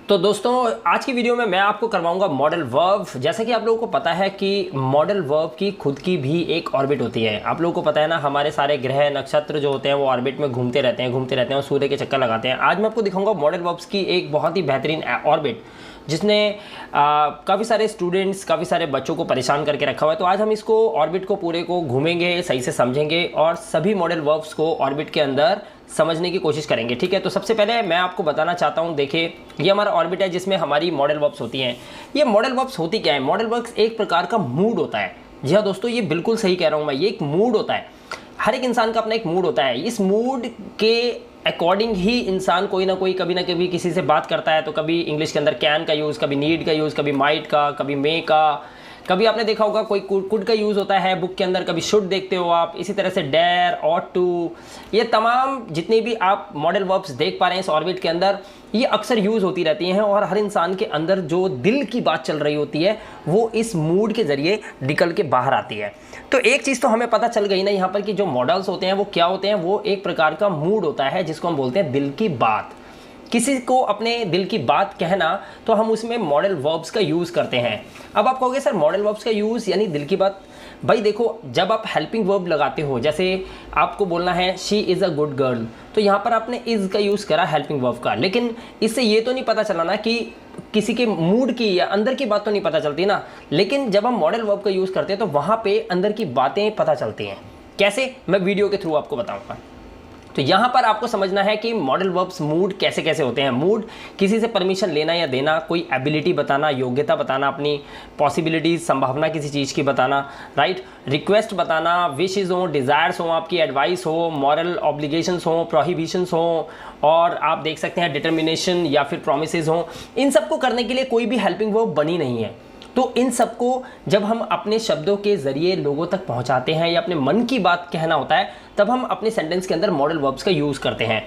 तो दोस्तों आज की वीडियो में मैं आपको करवाऊंगा मॉडल वर्ब। जैसा कि आप लोगों को पता है कि मॉडल वर्ब की खुद की भी एक ऑर्बिट होती है। आप लोगों को पता है ना, हमारे सारे ग्रह नक्षत्र जो होते हैं वो ऑर्बिट में घूमते रहते हैं और सूर्य के चक्कर लगाते हैं। आज मैं आपको दिखाऊंगा मॉडल वर्ब्स की एक बहुत ही बेहतरीन ऑर्बिट जिसने काफ़ी सारे स्टूडेंट्स, काफ़ी सारे बच्चों को परेशान करके रखा हुआ है। तो आज हम इसको ऑर्बिट को पूरे को घूमेंगे, सही से समझेंगे और सभी मॉडल वर्ब्स को ऑर्बिट के अंदर समझने की कोशिश करेंगे। ठीक है, तो सबसे पहले मैं आपको बताना चाहता हूं, देखिए ये हमारा ऑर्बिट है जिसमें हमारी मॉडल वर्ब्स होती हैं। ये मॉडल वर्ब्स होती क्या है? मॉडल वर्ब्स एक प्रकार का मूड होता है। जी हाँ दोस्तों, ये बिल्कुल सही कह रहा हूँ मैं, ये एक मूड होता है। हर एक इंसान का अपना एक मूड होता है। इस मूड के अकॉर्डिंग ही इंसान कोई ना कोई कभी ना कभी किसी से बात करता है। तो कभी इंग्लिश के अंदर कैन का यूज़, कभी नीड का यूज़, कभी माइट का, कभी मे का, कभी आपने देखा होगा कोई कुड का यूज़ होता है बुक के अंदर, कभी शुड देखते हो आप। इसी तरह से डेयर, ऑट टू, ये तमाम जितने भी आप मॉडल वर्ब्स देख पा रहे हैं इस ऑर्बिट के अंदर, ये अक्सर यूज़ होती रहती हैं। और हर इंसान के अंदर जो दिल की बात चल रही होती है वो इस मूड के ज़रिए निकल के बाहर आती है। तो एक चीज़ तो हमें पता चल गई ना यहाँ पर कि जो मॉडल्स होते हैं वो क्या होते हैं। वो एक प्रकार का मूड होता है जिसको हम बोलते हैं दिल की बात। किसी को अपने दिल की बात कहना, तो हम उसमें मॉडल वर्ब्स का यूज़ करते हैं। अब आप कहोगे सर मॉडल वर्ब्स का यूज़ यानी दिल की बात। भाई देखो, जब आप हेल्पिंग वर्ब लगाते हो, जैसे आपको बोलना है she is a good girl, तो यहाँ पर आपने इज़ का यूज़ करा हेल्पिंग वर्ब का। लेकिन इससे ये तो नहीं पता चला ना कि किसी के मूड की या अंदर की बात तो नहीं पता चलती ना। लेकिन जब हम मॉडल वर्ब का यूज़ करते हैं तो वहाँ पे अंदर की बातें पता चलती हैं। कैसे, मैं वीडियो के थ्रू आपको बताऊँगा। तो यहाँ पर आपको समझना है कि मॉडल वर्ब्स मूड कैसे कैसे होते हैं। मूड किसी से परमिशन लेना या देना, कोई एबिलिटी बताना, योग्यता बताना, अपनी पॉसिबिलिटीज, संभावना किसी चीज़ की बताना, राइट, रिक्वेस्ट बताना, विशेज़ हो, डिज़ायर्स हो, आपकी एडवाइस हो, मॉरल ऑब्लिगेशंस हो, प्रोहिबिशंस हो, और आप देख सकते हैं डिटर्मिनेशन या फिर प्रोमिसेस हो। इन सबको करने के लिए कोई भी हेल्पिंग वर्ब बनी नहीं है। तो इन सबको जब हम अपने शब्दों के ज़रिए लोगों तक पहुंचाते हैं या अपने मन की बात कहना होता है, तब हम अपने सेंटेंस के अंदर मॉडल वर्ब्स का यूज़ करते हैं।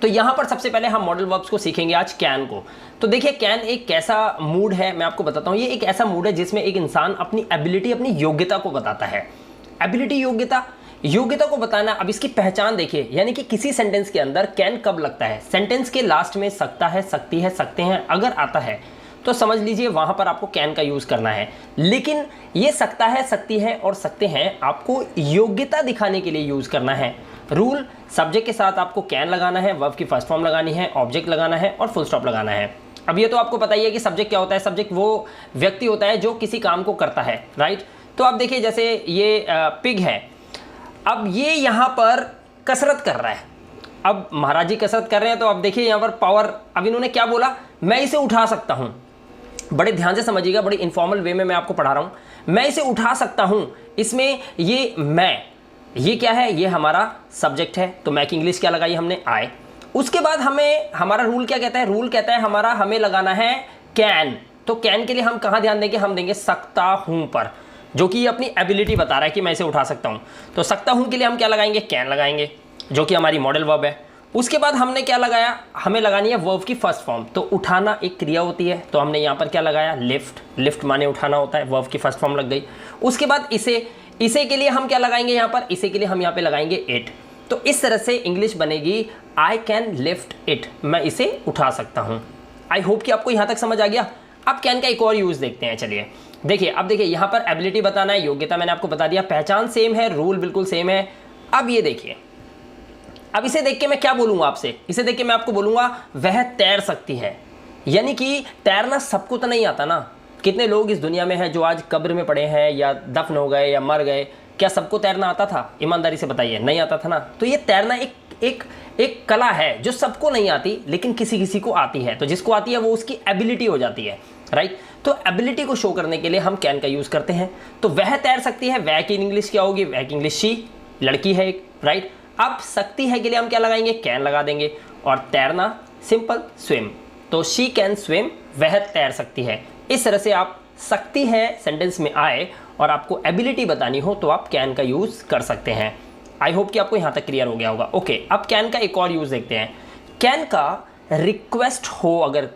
तो यहाँ पर सबसे पहले हम मॉडल वर्ब्स को सीखेंगे आज, कैन को। तो देखिए कैन एक कैसा मूड है, मैं आपको बताता हूँ। ये एक ऐसा मूड है जिसमें एक इंसान अपनी एबिलिटी, अपनी योग्यता को बताता है। एबिलिटी, योग्यता को बताना। अब इसकी पहचान देखिए, यानी कि किसी सेंटेंस के अंदर कैन कब लगता है। सेंटेंस के लास्ट में सकता है, सकती है, सकते हैं अगर आता है तो समझ लीजिए वहां पर आपको कैन का यूज करना है। लेकिन ये सकता है, सकती है और सकते हैं आपको योग्यता दिखाने के लिए यूज करना है। रूल, सब्जेक्ट के साथ आपको कैन लगाना है, वर्ब की फर्स्ट फॉर्म लगानी है, ऑब्जेक्ट लगाना है और फुल स्टॉप लगाना है। अब ये तो आपको पता ही है कि सब्जेक्ट क्या होता है। सब्जेक्ट वो व्यक्ति होता है जो किसी काम को करता है, राइट। तो अब देखिए जैसे ये पिग है, अब ये यहाँ पर कसरत कर रहा है। अब महाराज जी कसरत कर रहे हैं, तो अब देखिए यहाँ पर पावर, अब इन्होंने क्या बोला, मैं इसे उठा सकता हूँ। बड़े ध्यान से समझिएगा, बड़ी इनफॉर्मल वे में मैं आपको पढ़ा रहा हूं। मैं इसे उठा सकता हूं, इसमें ये मैं, ये क्या है, ये हमारा सब्जेक्ट है। तो मैं की इंग्लिश क्या लगाई हमने, आई। उसके बाद हमें हमारा रूल क्या कहता है, रूल कहता है हमारा हमें लगाना है कैन। तो कैन के लिए हम कहां ध्यान देंगे, हम देंगे सकता हूं पर, जो कि अपनी एबिलिटी बता रहा है कि मैं इसे उठा सकता हूं। तो सकता हूं के लिए हम क्या लगाएंगे, कैन लगाएंगे, जो कि हमारी मॉडल वर्ब है। उसके बाद हमने क्या लगाया, हमें लगानी है वर्ब की फर्स्ट फॉर्म। तो उठाना एक क्रिया होती है, तो हमने यहाँ पर क्या लगाया, लिफ्ट। लिफ्ट माने उठाना होता है, वर्ब की फर्स्ट फॉर्म लग गई। उसके बाद इसे के लिए हम क्या लगाएंगे यहाँ पर, इसे के लिए हम यहाँ पे लगाएंगे इट। तो इस तरह से इंग्लिश बनेगी आई कैन लिफ्ट इट, मैं इसे उठा सकता हूँ। आई होप कि आपको यहाँ तक समझ आ गया। अब कैन का एक और यूज़ देखते हैं, चलिए देखिए। अब देखिए यहाँ पर एबिलिटी बताना है, योग्यता मैंने आपको बता दिया, पहचान सेम है, रूल बिल्कुल सेम है। अब ये देखिए, अब इसे देख के मैं क्या बोलूँगा आपसे, इसे देख के मैं आपको बोलूँगा वह तैर सकती है। यानी कि तैरना सबको तो नहीं आता ना। कितने लोग इस दुनिया में हैं जो आज कब्र में पड़े हैं या दफन हो गए या मर गए, क्या सबको तैरना आता था? ईमानदारी से बताइए, नहीं आता था ना। तो ये तैरना एक कला है जो सबको नहीं आती, लेकिन किसी किसी को आती है। तो जिसको आती है वो उसकी एबिलिटी हो जाती है, राइट। तो एबिलिटी को शो करने के लिए हम कैन का यूज़ करते हैं। तो वह तैर सकती है, वह की इंग्लिश क्या होगी, वह की इंग्लिश शी, लड़की है एक, राइट। अब सकती है के लिए हम क्या लगाएंगे, कैन लगा देंगे। और तैरना सिंपल, स्विम। तो शी कैन स्विम, वह तैर सकती है। इस तरह से आप सकती है सेंटेंस में आए और आपको एबिलिटी बतानी हो तो आप कैन का यूज़ कर सकते हैं। आई होप कि आपको यहाँ तक क्लियर हो गया होगा। ओके, अब कैन का एक और यूज़ देखते हैं। कैन का रिक्वेस्ट हो अगर,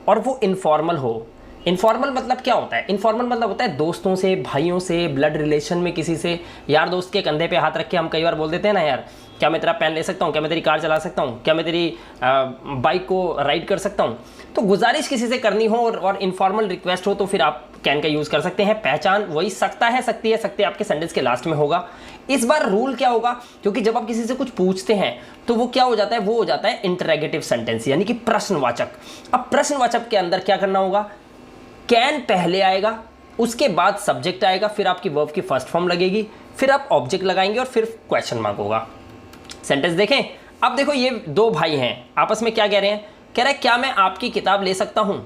और वो इनफॉर्मल हो, इनफॉर्मल मतलब क्या होता है? इनफॉर्मल मतलब होता है दोस्तों से, भाइयों से, ब्लड रिलेशन में किसी से, यार दोस्त के कंधे पे हाथ रख के हम कई बार बोल देते हैं ना, यार क्या मैं तेरा पेन ले सकता हूँ, क्या मैं तेरी कार चला सकता हूँ, क्या मैं तेरी बाइक को राइड कर सकता हूँ। तो गुजारिश किसी से करनी हो और इनफॉर्मल रिक्वेस्ट हो तो फिर आप कैन का यूज़ कर सकते हैं। पहचान वही सकता है, सकती है, सकते आपके सेंटेंस के लास्ट में होगा। इस बार रूल क्या होगा, क्योंकि जब आप किसी से कुछ पूछते हैं तो वो क्या हो जाता है, वो हो जाता है इंटरोगेटिव सेंटेंस, यानी कि प्रश्नवाचक। अब प्रश्नवाचक के अंदर क्या करना होगा, कैन पहले आएगा, उसके बाद सब्जेक्ट आएगा, फिर आपकी वर्ब की फर्स्ट फॉर्म लगेगी, फिर आप ऑब्जेक्ट लगाएंगे और फिर क्वेश्चन मार्क होगा। सेंटेंस देखें। अब देखो ये दो भाई हैं, आपस में क्या कह रहे हैं, कह रहा है क्या मैं आपकी किताब ले सकता हूं।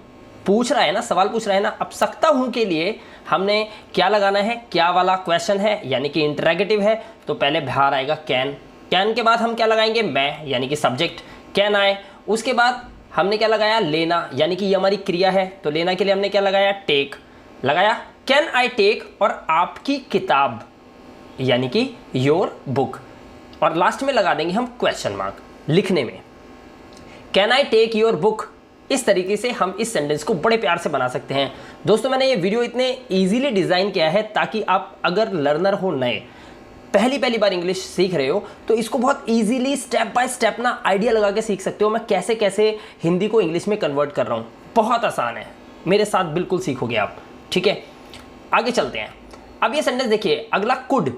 पूछ रहा है ना, सवाल पूछ रहा है ना। अब सकता हूं के लिए हमने क्या लगाना है, क्या वाला क्वेश्चन है यानी कि इंटरोगेटिव है, तो पहले बाहर आएगा कैन। कैन के बाद हम क्या लगाएंगे, मैं, यानी कि सब्जेक्ट कैन आए। उसके बाद हमने क्या लगाया, लेना, यानी कि ये हमारी क्रिया है, तो लेना के लिए हमने क्या लगाया, टेक लगाया। कैन आई टेक, और आपकी किताब यानी कि योर बुक, और लास्ट में लगा देंगे हम क्वेश्चन मार्क लिखने में। Can I take your book. इस तरीके से हम इस सेंटेंस को बड़े प्यार से बना सकते हैं। दोस्तों मैंने ये वीडियो इतने इजीली डिज़ाइन किया है ताकि आप अगर लर्नर हो, नए पहली बार इंग्लिश सीख रहे हो, तो इसको बहुत इजीली स्टेप बाय स्टेप ना आइडिया लगा के सीख सकते हो। मैं कैसे कैसे हिंदी को इंग्लिश में कन्वर्ट कर रहा हूँ, बहुत आसान है, मेरे साथ बिल्कुल सीखोगे आप। ठीक है, आगे चलते हैं। अब ये सेंटेंस देखिए, अगला कुड।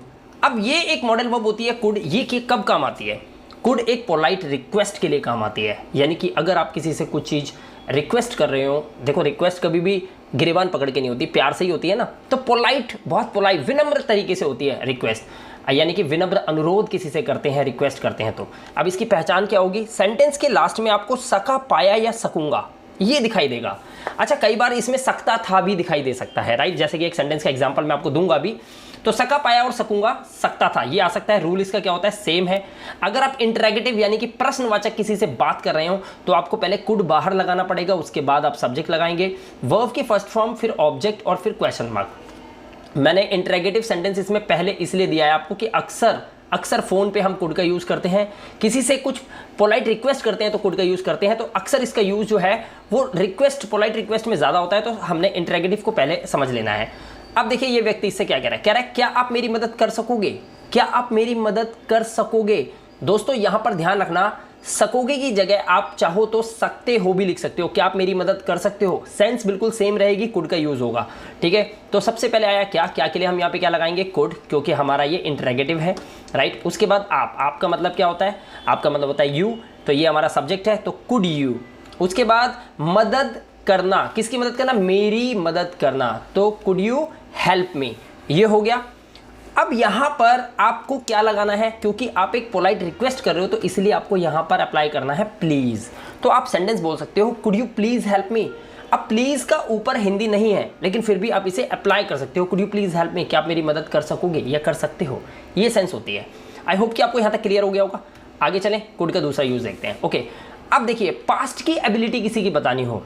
अब ये एक मॉडल वर्ब होती है कुड। ये कब काम आती है, कुड एक पोलाइट रिक्वेस्ट के लिए काम आती है, यानी कि अगर आप किसी से कुछ चीज़ रिक्वेस्ट कर रहे हो, देखो रिक्वेस्ट कभी भी गिरेबान पकड़ के नहीं होती, प्यार से ही होती है ना, तो पोलाइट, बहुत पोलाइट, विनम्र तरीके से होती है रिक्वेस्ट, यानी कि विनम्र अनुरोध किसी से करते हैं, रिक्वेस्ट करते हैं। तो अब इसकी पहचान क्या होगी, सेंटेंस के लास्ट में आपको सका, पाया या सकूंगा ये दिखाई देगा। अच्छा, कई बार इसमें सकता था भी दिखाई दे सकता है, राइट, जैसे कि एक सेंटेंस का एग्जांपल मैं आपको दूंगा अभी। तो सका, पाया और सकूंगा, सकता था, ये आ सकता है। रूल इसका क्या होता है, सेम है। अगर आप इंटरोगेटिव यानी कि प्रश्नवाचक किसी से बात कर रहे हो तो आपको पहले कुड बाहर लगाना पड़ेगा, उसके बाद आप सब्जेक्ट लगाएंगे, वर्ब की फर्स्ट फॉर्म, फिर ऑब्जेक्ट और फिर क्वेश्चन मार्क। मैंने इंटरोगेटिव सेंटेंस इसमें पहले इसलिए दिया है आपको कि अक्सर फ़ोन पे हम कुड का यूज़ करते हैं, किसी से कुछ पोलाइट रिक्वेस्ट करते हैं तो कुड का यूज़ करते हैं, तो अक्सर इसका यूज़ जो है वो रिक्वेस्ट, पोलाइट रिक्वेस्ट में ज़्यादा होता है, तो हमने इंटरोगेटिव को पहले समझ लेना है। अब देखिए ये व्यक्ति इससे क्या कह रहा है, क्या आप मेरी मदद कर सकोगे, क्या आप मेरी मदद कर सकोगे। दोस्तों यहाँ पर ध्यान रखना, सकोगे की जगह आप चाहो तो सकते हो भी लिख सकते हो, क्या आप मेरी मदद कर सकते हो, सेंस बिल्कुल सेम रहेगी, कुड का यूज होगा। ठीक है, तो सबसे पहले आया क्या के लिए हम यहाँ पे क्या लगाएंगे, कुड, क्योंकि हमारा ये इंटरोगेटिव है, राइट। उसके बाद आपका मतलब क्या होता है, आपका मतलब होता है यू, तो ये हमारा सब्जेक्ट है, तो कुड यू। उसके बाद मदद करना, किसकी मदद करना, मेरी मदद करना, तो कुड यू हेल्प मी, ये हो गया। अब यहाँ पर आपको क्या लगाना है, क्योंकि आप एक पोलाइट रिक्वेस्ट कर रहे हो तो इसलिए आपको यहाँ पर अप्लाई करना है प्लीज़। तो आप सेंटेंस बोल सकते हो, could you please help me. अब प्लीज़ का ऊपर हिंदी नहीं है, लेकिन फिर भी आप इसे अप्लाई कर सकते हो, could you please help me, क्या आप मेरी मदद कर सकोगे या कर सकते हो, ये सेंस होती है। आई होप कि आपको यहाँ तक क्लियर हो गया होगा। आगे चलें, कुड का दूसरा यूज़ देखते हैं। ओके, अब देखिए, पास्ट की एबिलिटी किसी की बतानी हो,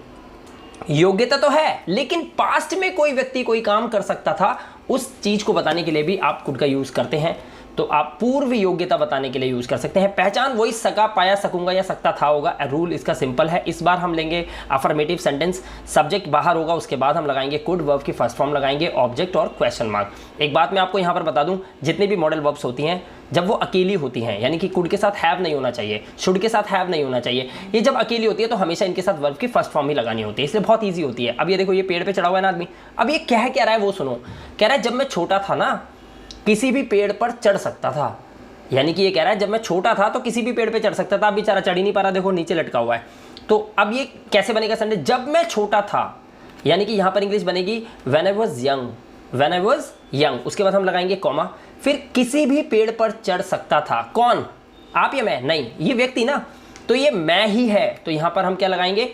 योग्यता तो है, लेकिन पास्ट में कोई व्यक्ति कोई काम कर सकता था, उस चीज को बताने के लिए भी आप कुड का यूज करते हैं। तो आप पूर्व योग्यता बताने के लिए यूज कर सकते हैं। पहचान वही सका, पाया, सकूंगा या सकता था होगा। रूल इसका सिंपल है। इस बार हम लेंगे अफर्मेटिव सेंटेंस, सब्जेक्ट बाहर होगा, उसके बाद हम लगाएंगे कुड, वर्ब की फर्स्ट फॉर्म लगाएंगे, ऑब्जेक्ट और क्वेश्चन मार्क। एक बात मैं आपको यहाँ पर बता दूं, जितनी भी मॉडल वर्ब्स होती हैं जब वो अकेली होती हैं, यानी कि कुड के साथ हैव नहीं होना चाहिए, शुड के साथ हैव नहीं होना चाहिए, ये जब अकेली होती है तो हमेशा इनके साथ वर्ब की फर्स्ट फॉर्म ही लगानी होती है, इसलिए बहुत ईजी होती है। अब ये देखो, ये पेड़ पे चढ़ा हुआ है ना आदमी, अब ये कह रहा है वो सुनो, कह रहा है जब मैं छोटा था ना किसी भी पेड़ पर चढ़ सकता था, यानी कि ये कह रहा है जब मैं छोटा था तो किसी भी पेड़ पे चढ़ सकता था, अब बेचारा चढ़ ही नहीं पा रहा, देखो नीचे लटका हुआ है। तो अब ये कैसे बनेगा सेंटेंस, जब मैं छोटा था, यानी कि यहाँ पर इंग्लिश बनेगी when I was young, when I was young, उसके बाद हम लगाएंगे कॉमा, फिर किसी भी पेड़ पर चढ़ सकता था, कौन, आप या मैं, नहीं ये व्यक्ति ना, तो ये मैं ही है, तो यहाँ पर हम क्या लगाएंगे,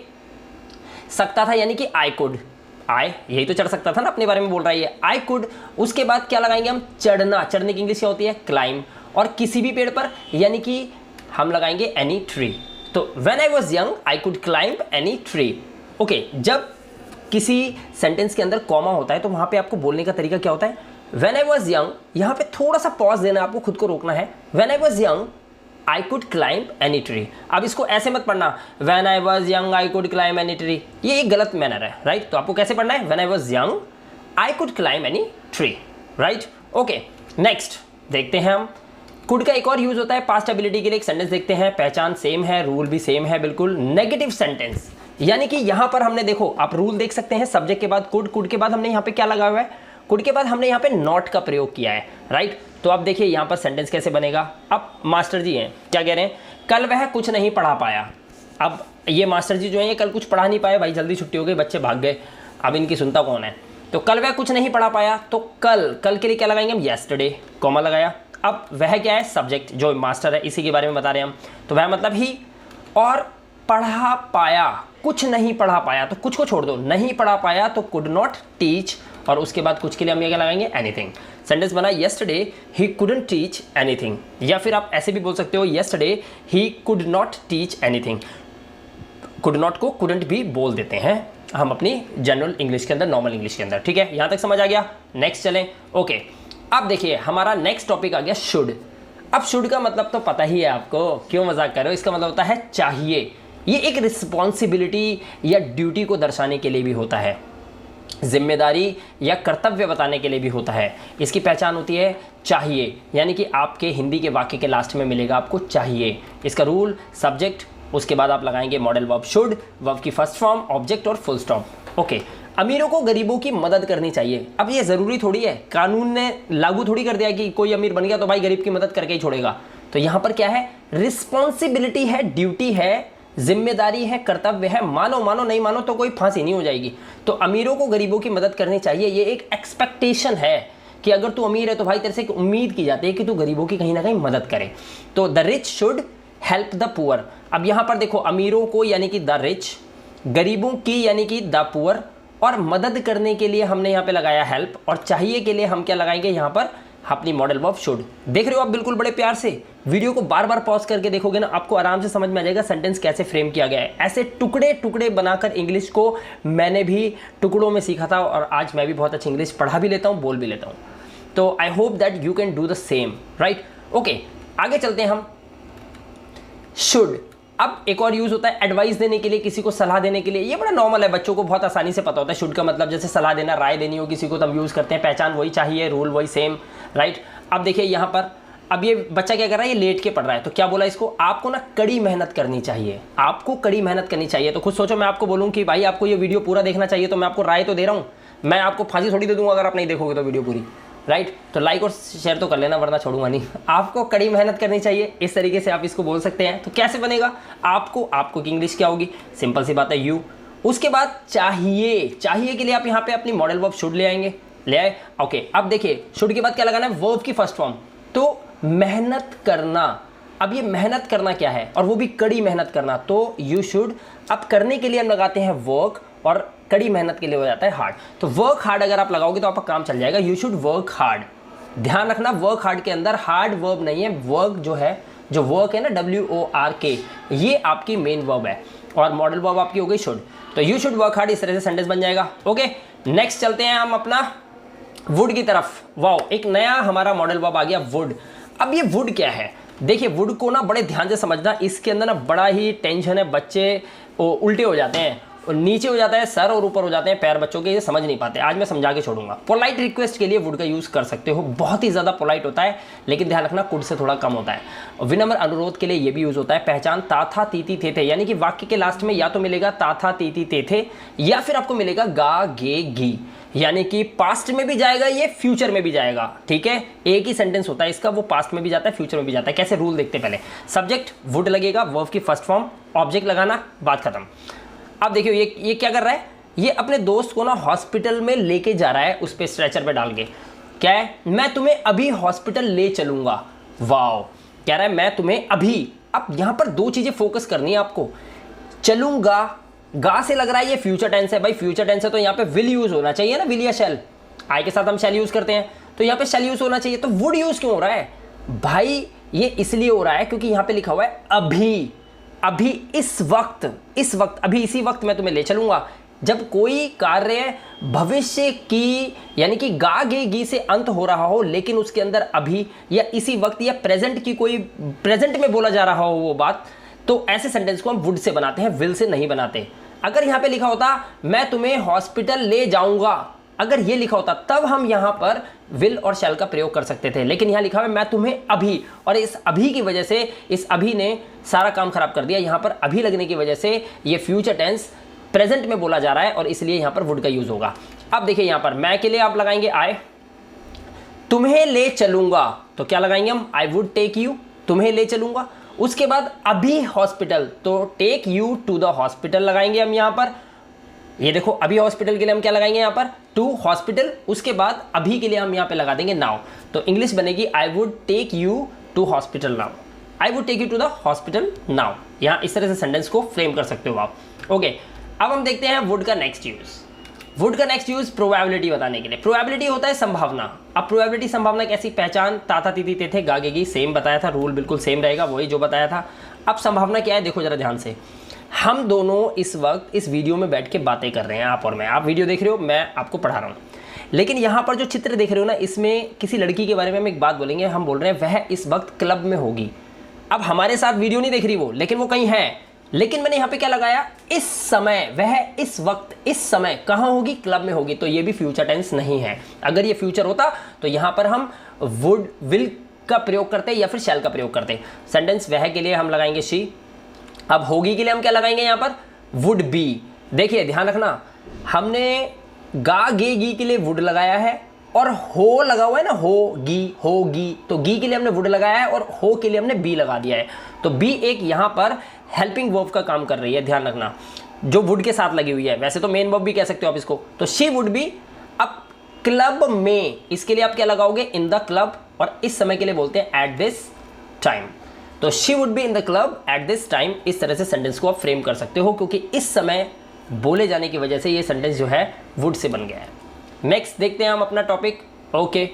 सकता था, यानी कि आई कुड, आई यही तो चढ़ सकता था ना, अपने बारे में बोल रहा है ये, आई कुड। उसके बाद क्या लगाएंगे हम, चढ़ना, चढ़ने की इंग्लिश क्या होती है, क्लाइंब, और किसी भी पेड़ पर, यानी कि हम लगाएंगे एनी ट्री। तो when I was young I could climb any tree. Okay, जब किसी सेंटेंस के अंदर कॉमा होता है तो वहां पे आपको बोलने का तरीका क्या होता है, व्हेन आई वाज यंग, यहाँ पे थोड़ा सा पॉज देना, आपको खुद को रोकना है, when I was young I could climb any tree. अब इसको ऐसे मत पढ़ना when I was young I could climb any tree, ये एक गलत मैनर है, राइट। तो आपको कैसे पढ़ना है, when I was young I could climb any tree, right. Okay, next देखते हैं हम। कुड का एक और यूज होता है पास्ट एबिलिटी के लिए। एक सेंटेंस देखते हैं, पहचान सेम है, रूल भी सेम है बिल्कुल। नेगेटिव सेंटेंस, यानी कि यहां पर हमने देखो, आप रूल देख सकते हैं, सब्जेक्ट के बाद कुड, कुड के बाद हमने यहां पे क्या लगाया हुआ है, कुड के बाद हमने यहां पे नॉट का प्रयोग किया है, राइट। तो अब देखिए यहां पर सेंटेंस कैसे बनेगा। अब मास्टर जी हैं, क्या कह रहे हैं, कल वह कुछ नहीं पढ़ा पाया। अब ये मास्टर जी जो है ये कल कुछ पढ़ा नहीं पाए, भाई जल्दी छुट्टी हो गई, बच्चे भाग गए, अब इनकी सुनता कौन है। तो कल वह कुछ नहीं पढ़ा पाया, तो कल के लिए क्या लगाएंगे हम, येस्टरडे, कॉमा लगाया। अब वह क्या है, सब्जेक्ट जो मास्टर है, इसी के बारे में बता रहे हैं हम। तो वह मतलब ही, और पढ़ा पाया, कुछ नहीं पढ़ा पाया, तो कुछ को छोड़ दो, नहीं पढ़ा पाया तो कुड नॉट टीच, और उसके बाद कुछ के लिए हम ये क्या लगाएंगे, एनीथिंग। सेंटेंस बना yesterday he couldn't teach anything, या फिर आप ऐसे भी बोल सकते हो yesterday he could not teach anything. Could not को कुडंट भी बोल देते हैं हम अपनी जनरल इंग्लिश के अंदर, नॉर्मल इंग्लिश के अंदर, ठीक है। यहां तक समझ आ गया। नेक्स्ट चलें। ओके, अब देखिए हमारा नेक्स्ट टॉपिक आ गया शुड। अब शुड का मतलब तो पता ही है आपको, क्यों मजाक कर रहे हो, इसका मतलब होता है चाहिए। ये एक रिस्पॉन्सिबिलिटी या ड्यूटी को दर्शाने के लिए भी होता है, जिम्मेदारी या कर्तव्य बताने के लिए भी होता है। इसकी पहचान होती है चाहिए, यानी कि आपके हिंदी के वाक्य के लास्ट में मिलेगा आपको चाहिए। इसका रूल, सब्जेक्ट, उसके बाद आप लगाएंगे मॉडल वर्ब शुड, वर्ब की फर्स्ट फॉर्म, ऑब्जेक्ट और फुल स्टॉप। ओके, अमीरों को गरीबों की मदद करनी चाहिए। अब ये ज़रूरी थोड़ी है, कानून ने लागू थोड़ी कर दिया कि कोई अमीर बन गया तो भाई गरीब की मदद करके ही छोड़ेगा। तो यहाँ पर क्या है, रिस्पॉन्सिबिलिटी है, ड्यूटी है, जिम्मेदारी है, कर्तव्य है। मानो मानो, नहीं मानो तो कोई फांसी नहीं हो जाएगी। तो अमीरों को गरीबों की मदद करनी चाहिए, ये एक एक्सपेक्टेशन है कि अगर तू अमीर है तो भाई तेरे से एक उम्मीद की जाती है कि तू गरीबों की कहीं ना कहीं मदद करे। तो the rich should help the poor. अब यहाँ पर देखो, अमीरों को यानी कि द रिच, गरीबों की यानी कि द पुअर, और मदद करने के लिए हमने यहाँ पे लगाया हेल्प, और चाहिए के लिए हम क्या लगाएंगे यहाँ पर, अपनी मॉडल वर्ब शुड। देख रहे हो आप बिल्कुल बड़े प्यार से, वीडियो को बार बार पॉज करके देखोगे ना, आपको आराम से समझ में आ जाएगा सेंटेंस कैसे फ्रेम किया गया है। ऐसे टुकड़े टुकड़े बनाकर इंग्लिश को मैंने भी टुकड़ों में सीखा था, और आज मैं भी बहुत अच्छी इंग्लिश पढ़ा भी लेता हूँ, बोल भी लेता हूँ। तो I hope that you can do the same, right. Okay, आगे चलते हैं हम। शुड, अब एक और यूज होता है एडवाइस देने के लिए, किसी को सलाह देने के लिए। ये बड़ा नॉर्मल है, बच्चों को बहुत आसानी से पता होता है। शुड का मतलब जैसे सलाह देना, राय देनी हो किसी को, तब यूज करते हैं। पहचान वही चाहिए, रूल वही सेम, राइट। अब देखिए यहाँ पर, अब ये बच्चा क्या कर रहा है, ये लेट के पढ़ रहा है, तो क्या बोला इसको, आपको ना कड़ी मेहनत करनी चाहिए, आपको कड़ी मेहनत करनी चाहिए। तो खुद सोचो, मैं आपको बोलूँ कि भाई आपको ये वीडियो पूरा देखना चाहिए, तो मैं आपको राय तो दे रहा हूँ, मैं आपको फांसी थोड़ी दे दूंगा अगर आप नहीं देखोगे तो वीडियो पूरी, राइट। तो लाइक और शेयर तो कर लेना, वरना छोड़ूंगा नहीं। आपको कड़ी मेहनत करनी चाहिए, इस तरीके से आप इसको बोल सकते हैं। तो कैसे बनेगा, आपको की इंग्लिश क्या होगी, सिंपल सी बात है, यू। उसके बाद चाहिए, चाहिए के लिए आप यहाँ पे अपनी मॉडल वर्ब शुड ले आएंगे, ले आए। ओके, अब देखिए शुड के बाद क्या लगाना है, वर्ब की फर्स्ट फॉर्म, तो मेहनत करना। अब ये मेहनत करना क्या है, और वो भी कड़ी मेहनत करना, तो यू शुड। अब करने के लिए हम लगाते हैं वर्क, और कड़ी मेहनत के लिए हो जाता है हार्ड। तो वर्क हार्ड अगर आप लगाओगे तो आपका काम चल जाएगा, यू शुड वर्क हार्ड। ध्यान रखना, वर्क हार्ड के अंदर हार्ड वर्ब नहीं है, वर्क जो है, जो वर्क है ना, WORK, ये आपकी मेन वर्ब है, और मॉडल वर्ब आपकी हो गई शुड। तो यू शुड वर्क हार्ड, इस तरह से सेंटेंस बन जाएगा। ओके, नेक्स्ट चलते हैं हम अपना वुड की तरफ। वाओ, एक नया हमारा मॉडल वर्ब आ गया, वुड। अब ये वुड क्या है, देखिए वुड को ना बड़े ध्यान से समझना, इसके अंदर ना बड़ा ही टेंशन है, बच्चे उल्टे हो जाते हैं, नीचे हो जाता है सर और ऊपर हो जाते हैं पैर बच्चों के, ये समझ नहीं पाते। आज मैं समझा के छोड़ूंगा। पोलाइट रिक्वेस्ट के लिए वुड का यूज़ कर सकते हो, बहुत ही ज़्यादा पोलाइट होता है, लेकिन ध्यान रखना कुड से थोड़ा कम होता है। विनम्र अनुरोध के लिए ये भी यूज़ होता है। पहचान, ता था तीती थे थे, यानी कि वाक्य के लास्ट में या तो मिलेगा ता था तीती थे थे, या फिर आपको मिलेगा गा गे गी, यानी कि पास्ट में भी जाएगा, ये फ्यूचर में भी जाएगा, ठीक है। एक ही सेंटेंस होता है इसका, वो पास्ट में भी जाता है, फ्यूचर में भी जाता है। कैसे, रूल देखते पहले। सब्जेक्ट वुड लगेगा, वर्ब की फर्स्ट फॉर्म, ऑब्जेक्ट लगाना, बात खत्म। अब देखियो ये क्या कर रहा है, ये अपने दोस्त को ना हॉस्पिटल में लेके जा रहा है, उस पे स्ट्रेचर पे डाल के। क्या है, मैं तुम्हें अभी हॉस्पिटल ले चलूंगा। वाओ, कह रहा है मैं तुम्हें अभी। अब यहां पर दो चीजें फोकस करनी है आपको, चलूंगा, गा से लग रहा है ये फ्यूचर टेंस है, भाई फ्यूचर टेंस है तो यहाँ पे विल यूज होना चाहिए ना, विल या शैल। आई के साथ हम शैल यूज करते हैं, तो यहाँ पे शैल यूज होना चाहिए। तो वुड यूज क्यों हो रहा है भाई, ये इसलिए हो रहा है क्योंकि यहाँ पे लिखा हुआ है अभी, अभी इस वक्त, अभी इसी वक्त मैं तुम्हें ले चलूंगा। जब कोई कार्य भविष्य की यानी कि गा गे गी से अंत हो रहा हो लेकिन उसके अंदर अभी या इसी वक्त या प्रेजेंट की कोई प्रेजेंट में बोला जा रहा हो वो बात, तो ऐसे सेंटेंस को हम वुड से बनाते हैं, विल से नहीं बनाते। अगर यहाँ पे लिखा होता मैं तुम्हें हॉस्पिटल ले जाऊंगा, अगर ये लिखा होता तब हम यहाँ पर विल और शैल का प्रयोग कर सकते थे, लेकिन यहाँ लिखा है मैं तुम्हें अभी, और इस अभी की वजह से इस अभी ने सारा काम खराब कर दिया। यहाँ पर अभी लगने की वजह से ये फ्यूचर टेंस प्रेजेंट में बोला जा रहा है और इसलिए यहाँ पर वुड का यूज होगा। अब देखिए यहाँ पर मैं के लिए आप लगाएंगे आई, तुम्हें ले चलूंगा तो क्या लगाएंगे हम, आई वुड टेक यू, तुम्हें ले चलूंगा। उसके बाद अभी हॉस्पिटल तो take you to the hospital लगाएंगे हम यहाँ पर। ये देखो अभी हॉस्पिटल के लिए हम क्या लगाएंगे यहाँ पर, टू हॉस्पिटल। उसके बाद अभी के लिए हम यहाँ पे लगा देंगे नाउ, तो इंग्लिश बनेगी I would take you to hospital now, I would take you to the hospital now. यहाँ इस तरह से सेंटेंस को फ्रेम कर सकते हो आप। ओके, अब हम देखते हैं वुड का नेक्स्ट यूज। वुड का नेक्स्ट यूज प्रोबेबिलिटी बताने के लिए। प्रोबेबिलिटी होता है संभावना। अब प्रोबेबिलिटी संभावना कैसी, पहचान ताता तीती ते थे गागेगी, सेम बताया था, रूल बिल्कुल सेम रहेगा वही जो बताया था। अब संभावना क्या है देखो जरा ध्यान से, हम दोनों इस वक्त इस वीडियो में बैठ के बातें कर रहे हैं, आप और मैं, आप वीडियो देख रहे हो, मैं आपको पढ़ा रहा हूँ, लेकिन यहाँ पर जो चित्र देख रहे हो ना, इसमें किसी लड़की के बारे में हम एक बात बोलेंगे, हम बोल रहे हैं वह इस वक्त क्लब में होगी। अब हमारे साथ वीडियो नहीं देख रही वो, लेकिन वो कहीं है, लेकिन मैंने यहाँ पे क्या लगाया, इस समय, वह इस वक्त इस समय कहाँ होगी, क्लब में होगी, तो ये भी फ्यूचर टेंस नहीं है। अगर ये फ्यूचर होता तो यहाँ पर हम वुड विल का प्रयोग करते या फिर शैल का प्रयोग करते। सेंटेंस वह के लिए हम लगाएंगे शी, अब होगी के लिए हम क्या लगाएंगे यहाँ पर, वुड बी। देखिए ध्यान रखना, हमने गा गे गी के लिए वुड लगाया है और हो लगा हुआ है ना, होगी, तो गी के लिए हमने वुड लगाया है और हो के लिए हमने बी लगा दिया है, तो बी एक यहाँ पर हेल्पिंग वर्ब का काम कर रही है, ध्यान रखना, जो वुड के साथ लगी हुई है। वैसे तो मेन वर्ब भी कह सकते हो आप इसको, तो शी वुड बी। अब क्लब में, इसके लिए आप क्या लगाओगे, इन द क्लब, और इस समय के लिए बोलते हैं एट दिस टाइम, तो she would be in the club at this time. इस तरह से सेंटेंस को आप फ्रेम कर सकते हो, क्योंकि इस समय बोले जाने की वजह से ये सेंटेंस जो है वुड से बन गया है। नेक्स्ट देखते हैं हम अपना टॉपिक। ओके,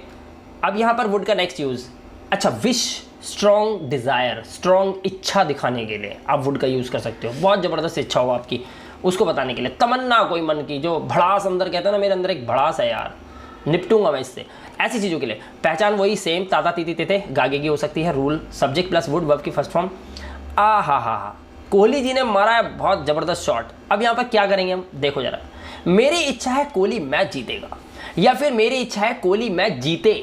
अब यहाँ पर वुड का नेक्स्ट यूज, अच्छा, विश, स्ट्रॉन्ग डिज़ायर, स्ट्रॉन्ग इच्छा दिखाने के लिए आप वुड का यूज़ कर सकते हो। बहुत ज़बरदस्त इच्छा हो आपकी, उसको बताने के लिए, तमन्ना कोई मन की, जो भड़ास अंदर कहते हैं ना, मेरे अंदर एक भड़ास है यार, निपटूंगा मैं इससे, ऐसी चीज़ों के लिए। पहचान वही सेम, ताता तीती ते थे गागेगी हो सकती है। Rule subject plus would, verb की फर्स्ट फॉर्म। हा, कोहली जी ने मारा है बहुत ज़बरदस्त शॉट। अब यहाँ पर क्या करेंगे हम, देखो जरा, मेरी इच्छा है कोहली मैच जीतेगा, या फिर मेरी इच्छा है कोहली मैच जीते,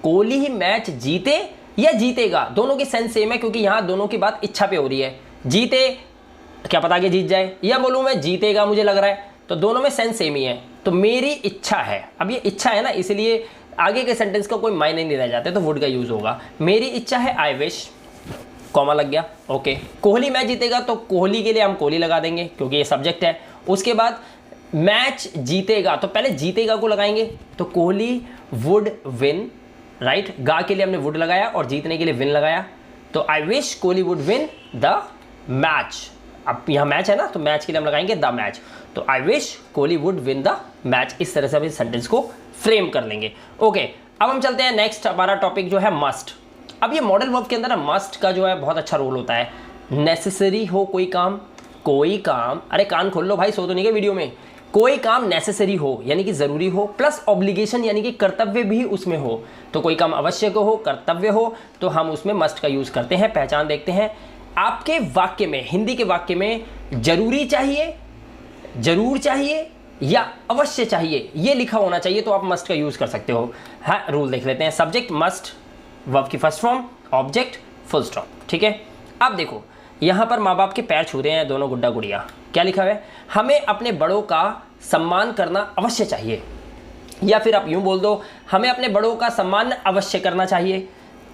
कोहली ही मैच जीते या जीतेगा, दोनों की सेंस सेम है, क्योंकि यहाँ दोनों की बात इच्छा पे हो रही है। जीते क्या पता कि जीत जाए, या बोलूँ मैं जीतेगा मुझे लग रहा है, तो दोनों में सेंस सेम ही है। तो मेरी इच्छा है, अब ये इच्छा है ना, इसलिए आगे के सेंटेंस का कोई मायने नहीं रह जाते, तो वुड का यूज होगा। मेरी इच्छा है आई विश, कॉमा लग गया। ओके, कोहली मैच जीतेगा, तो कोहली के लिए हम कोहली लगा देंगे क्योंकि ये सब्जेक्ट है। उसके बाद मैच जीतेगा, तो पहले जीतेगा को लगाएंगे, तो कोहली वुड विन, राइट। गा के लिए हमने वुड लगाया और जीतने के लिए विन लगाया, तो I wish Kohli would win the match. अब यहाँ मैच है ना, तो मैच के लिए हम लगाएंगे द मैच, तो I wish Kohli would win the match. इस तरह से हम इस सेंटेंस को फ्रेम कर लेंगे। ओके, अब हम चलते हैं नेक्स्ट, हमारा टॉपिक जो है मस्ट। अब ये मॉडल वर्ब के अंदर ना मस्ट का जो है बहुत अच्छा रोल होता है। नेसेसरी हो कोई काम, अरे कान खोल लो भाई, सो तो नहीं गए वीडियो में, कोई काम नेसेसरी हो यानी कि ज़रूरी हो, प्लस ऑब्लिगेशन यानी कि कर्तव्य भी उसमें हो, तो कोई काम आवश्यक हो, कर्तव्य हो, तो हम उसमें मस्ट का यूज़ करते हैं। पहचान देखते हैं, आपके वाक्य में, हिंदी के वाक्य में जरूरी चाहिए, जरूर चाहिए या अवश्य चाहिए ये लिखा होना चाहिए, तो आप मस्ट का यूज़ कर सकते हो। हाँ, रूल देख लेते हैं। सब्जेक्ट मस्ट, वर्ब की first form, object full stop, ठीक है। अब देखो यहाँ पर माँ बाप के पैर छू रहे हैं दोनों गुड्डा गुड़िया, क्या लिखा हुआ है, हमें अपने बड़ों का सम्मान करना अवश्य चाहिए, या फिर आप यूँ बोल दो, हमें अपने बड़ों का सम्मान अवश्य करना चाहिए।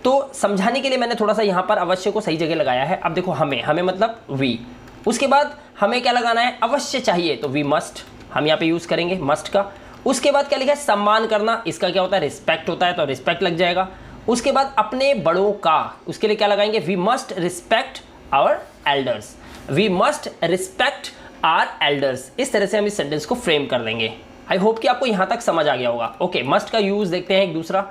तो समझाने के लिए मैंने थोड़ा सा यहाँ पर अवश्य को सही जगह लगाया है। अब देखो हमें मतलब वी, उसके बाद हमें क्या लगाना है, अवश्य चाहिए, तो वी मस्ट हम यहाँ पे यूज़ करेंगे मस्ट का। उसके बाद क्या लिखा है, सम्मान करना, इसका क्या होता है, रिस्पेक्ट होता है, तो रिस्पेक्ट लग जाएगा। उसके बाद अपने बड़ों का, उसके लिए क्या लगाएंगे, we must respect our elders, we must respect our elders. इस तरह से हम इस सेंटेंस को फ्रेम कर देंगे। आई होप कि आपको यहाँ तक समझ आ गया होगा। ओके, मस्ट का यूज़ देखते हैं एक दूसरा।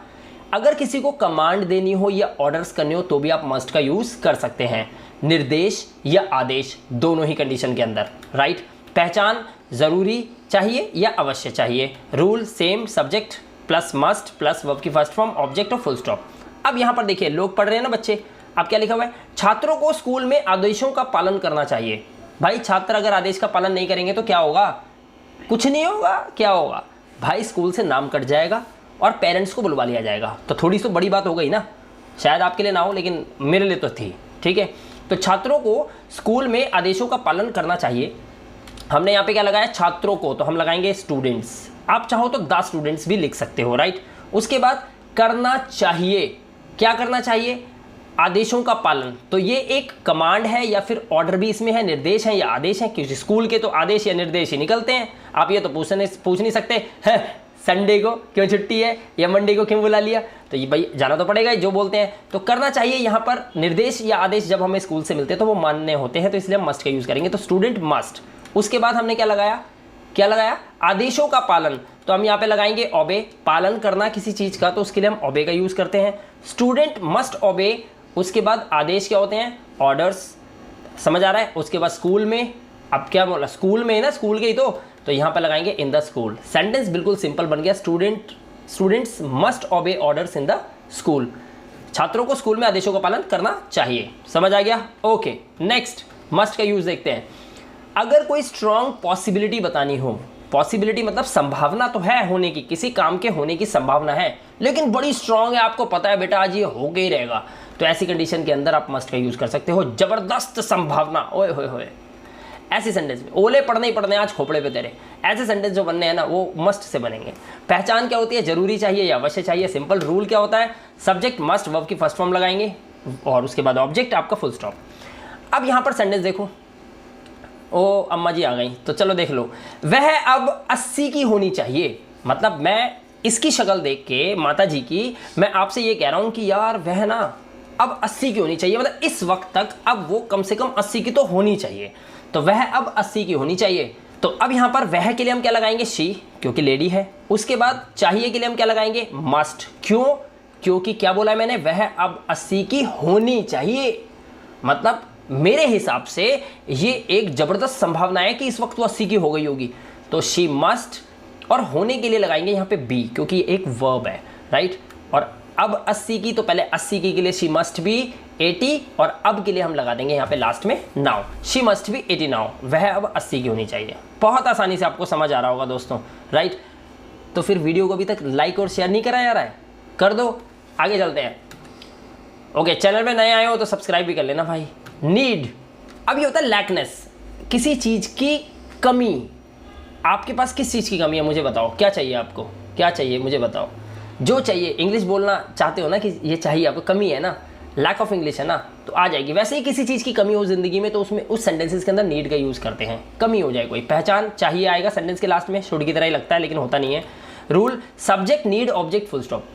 अगर किसी को कमांड देनी हो या ऑर्डर्स करने हो तो भी आप मस्ट का यूज़ कर सकते हैं, निर्देश या आदेश, दोनों ही कंडीशन के अंदर, राइट। पहचान ज़रूरी चाहिए या अवश्य चाहिए, rule same, subject plus must plus verb की फर्स्ट फॉर्म, ऑब्जेक्ट और फुल स्टॉप। अब यहाँ पर देखिए लोग पढ़ रहे हैं ना बच्चे, अब क्या लिखा हुआ है, छात्रों को स्कूल में आदेशों का पालन करना चाहिए। भाई छात्र अगर आदेश का पालन नहीं करेंगे तो क्या होगा, कुछ नहीं होगा। क्या होगा भाई, स्कूल से नाम कट जाएगा और पेरेंट्स को बुलवा लिया जाएगा। तो थोड़ी सी बड़ी बात हो गई ना, शायद आपके लिए ना हो लेकिन मेरे लिए तो थी। ठीक है, तो छात्रों को स्कूल में आदेशों का पालन करना चाहिए। हमने यहाँ पे क्या लगाया, छात्रों को, तो हम लगाएंगे स्टूडेंट्स। आप चाहो तो द स्टूडेंट्स भी लिख सकते हो, राइट। उसके बाद करना चाहिए, क्या करना चाहिए, आदेशों का पालन। तो ये एक कमांड है या फिर ऑर्डर भी इसमें है, निर्देश है या आदेश है, क्योंकि स्कूल के तो आदेश या निर्देश ही निकलते हैं। आप ये तो पूछ नहीं सकते है संडे को क्यों छुट्टी है या मंडे को क्यों बुला लिया, तो ये भाई जाना तो पड़ेगा जो बोलते हैं। तो करना चाहिए, यहाँ पर निर्देश या आदेश जब हमें स्कूल से मिलते हैं तो वो मान्य होते हैं, तो इसलिए हम मस्ट का यूज़ करेंगे। तो स्टूडेंट मस्ट। उसके बाद हमने क्या लगाया, आदेशों का पालन। तो हम यहाँ पे लगाएंगे ओबे, पालन करना किसी चीज़ का, तो उसके लिए हम ओबे का यूज़ करते हैं। स्टूडेंट मस्ट ओबे। उसके बाद आदेश क्या होते हैं, ऑर्डर्स, समझ आ रहा है। उसके बाद स्कूल में, अब क्या बोला, स्कूल में है ना, स्कूल के ही तो यहाँ पे लगाएंगे इन द स्कूल। सेंटेंस बिल्कुल सिंपल बन गया, स्टूडेंट्स मस्ट ओबे ऑर्डर्स इन द स्कूल। छात्रों को स्कूल में आदेशों का पालन करना चाहिए, समझ आ गया। ओके, नेक्स्ट मस्ट का यूज़ देखते हैं। अगर कोई स्ट्रॉन्ग पॉसिबिलिटी बतानी हो, पॉसिबिलिटी मतलब संभावना तो है होने की, किसी काम के होने की संभावना है लेकिन बड़ी स्ट्रॉन्ग है, आपको पता है बेटा आज ये हो के ही रहेगा, तो ऐसी कंडीशन के अंदर आप मस्ट का यूज़ कर सकते हो। जबरदस्त संभावना, ओए होए होए, ऐसे सेंटेंस में ओले पढ़ने ही पढ़ने आज खोपड़े पे तेरे, ऐसे सेंटेंस जो बनने हैं ना वो मस्ट से बनेंगे। पहचान क्या होती है, जरूरी चाहिए या अवश्य चाहिए, सिंपल। रूल क्या होता है, सब्जेक्ट मस्ट, वर्ब की फर्स्ट फॉर्म लगाएंगे और उसके बाद ऑब्जेक्ट आपका फुल स्टॉप। अब यहाँ पर सेंटेंस देखो, ओ अम्मा जी आ गई, तो चलो देख लो। वह अब 80 की होनी चाहिए, मतलब मैं इसकी शक्ल देख के माता जी की मैं आपसे ये कह रहा हूँ कि यार वह ना अब 80 की होनी चाहिए, मतलब इस वक्त तक अब वो कम से कम 80 की तो होनी चाहिए, तो वह अब 80 की होनी चाहिए। तो अब यहाँ पर वह के लिए हम क्या लगाएंगे, शी, क्योंकि लेडी है। उसके बाद चाहिए के लिए हम क्या लगाएंगे, मस्ट, क्यों, क्योंकि क्या बोला है मैंने, वह अब 80 की होनी चाहिए, मतलब मेरे हिसाब से ये एक जबरदस्त संभावना है कि इस वक्त वो 80 की हो गई होगी, तो शी मस्ट। और होने के लिए लगाएंगे यहाँ पे बी, क्योंकि एक वर्ब है, राइट। और अब 80 की, तो पहले 80 की के लिए शी मस्ट बी 80, और अब के लिए हम लगा देंगे यहाँ पे लास्ट में now, she must be 80 now, वह अब 80 की होनी चाहिए। बहुत आसानी से आपको समझ आ रहा होगा दोस्तों, राइट। तो फिर वीडियो को अभी तक लाइक और शेयर नहीं करा जा रहा है, कर दो, आगे चलते हैं। ओके, चैनल में नए आए हो तो सब्सक्राइब भी कर लेना भाई। नीड, अब ये होता है लैकनेस, किसी चीज़ की कमी। आपके पास किस चीज़ की कमी है मुझे बताओ, क्या चाहिए आपको, क्या चाहिए मुझे बताओ, जो चाहिए। इंग्लिश बोलना चाहते हो ना कि ये चाहिए आपको, कमी है ना, लैक ऑफ इंग्लिश है ना, तो आ जाएगी। वैसे ही किसी चीज़ की कमी हो ज़िंदगी में तो उसमें उस सेंटेंसेस के अंदर नीड का यूज़ करते हैं, कमी हो जाए कोई। पहचान चाहिए आएगा सेंटेंस के लास्ट में, शुड की तरह ही लगता है लेकिन होता नहीं है। Rule subject need object full stop.